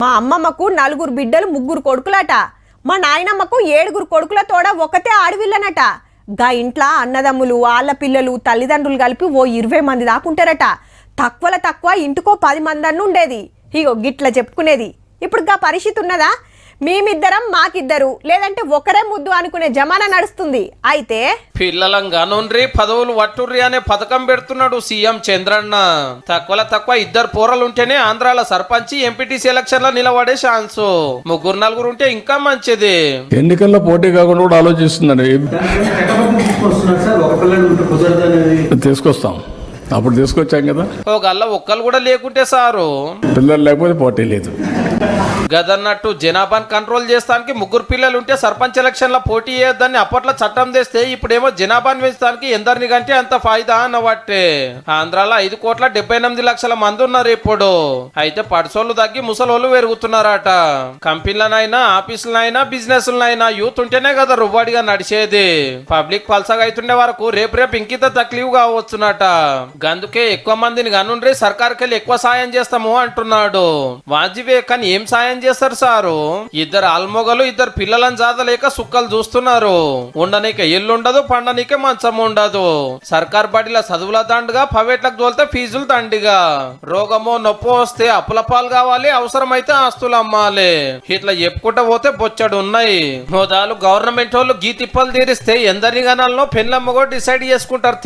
మా అమ్మమ్మకు 4 బిడ్డలు 3 కొడుకులట. మా నాయనమ్మకు 7 కొడుకులతోడ ఒకతే ఆడవిల్లనట. గా ఇంట్లో అన్నదమ్ములు వాళ్ళ పిల్లలు తల్లిదండ్రులు కలిపి ఓ 20 మంది దాకుంటారట. తక్కువ ఇంటికో 10 మంది అన్న ఉండేది. ఇగో గిట్ల చెప్పుకునేది. ఇప్పుడు గా పరిస్థితి ఉన్నదా? మేమిద్దరం మాకిద్దరు లేదంటే ఒకరే ముద్దు అనుకునే జమానా నడుస్తుంది. అయితే పిల్లలంగానుండ్రి పదవులు వట్టుర్రి అనే పథకం పెడుతున్నాడు సీఎం చంద్రన్న. తక్కువ 2 పోరలుంటేనే ఆంధ్రాల సర్పంచ్ ఎంపీటీసీ ఎలక్షన్ లో నిలబడే ఛాన్స్. 3-4 ఉంటే ఇంకా మంచిది. ఎన్నికల్లో పోటీ కాకుండా కూడా ఆలోచిస్తుందండి. తీసుకొస్తాం, అప్పుడు తీసుకొచ్చాం కదా. ఒకళ్ళ ఒక్కళ్ళు కూడా లేకుంటే సారు పిల్లలు లేకపోతే పోటీ లేదు. గదన్నట్టు జనాభాను కంట్రోల్ చేస్తానికి 3 పిల్లలు ఉంటే సర్పంచ్ ఎలక్షన్ లో పోటీ చేయొద్దని అప్పట్లో చట్టం తెస్తే ఇప్పుడేమో జనాభాను పెంచడానికి ఎందరిని కంటే అంత ఫాయిదా అన్నవాటే. ఆంధ్రాలో 5,78,00,000 మంది ఉన్నారు ఇప్పుడు. అయితే పడిసోళ్ళు తగ్గి ముసలోళ్ళు పెరుగుతున్నారట. కంపెనీలనైనా ఆఫీసులనైనా బిజినెస్లనైనా యూత్ ఉంటేనే కదా రువ్వాడిగా నడిచేది. పబ్లిక్ పల్సగా అవుతుండే వరకు రేపు ఇంకిత తక్లీఫ్ కావచ్చునట. అందుకే ఎక్కువ మందిని కనుండ్రి సర్కార్కెళ్ళి ఎక్కువ సాయం చేస్తాము అంటున్నాడు. వాజివే కానీ ఏం సాయం చేస్తారు సారు? 2 ఆల్మొగలు 2 పిల్లలను జాదలేక సుక్కలు చూస్తున్నారు. ఉండనీకే ఇల్లు ఉండదు, పండనీకే మంచం ఉండదు. సర్కార్ బడిలో చదువుల దండుగా, ప్రైవేట్లకు తోలితే ఫీజులు దండిగా. రోగమో నొప్పో వస్తే అప్పుల పాలు కావాలి, అవసరమైతే ఆస్తులు అమ్మాలి. ఇట్లా చెప్పుకుంటూ పోతే బొచ్చడు ఉన్నాయి. హోదాలు గవర్నమెంట్ వాళ్ళు గీ తిప్పలు తీరిస్తే ఎందరి గణాలను పెళ్ళమ్మగో డిసైడ్ చేసుకుంటారు.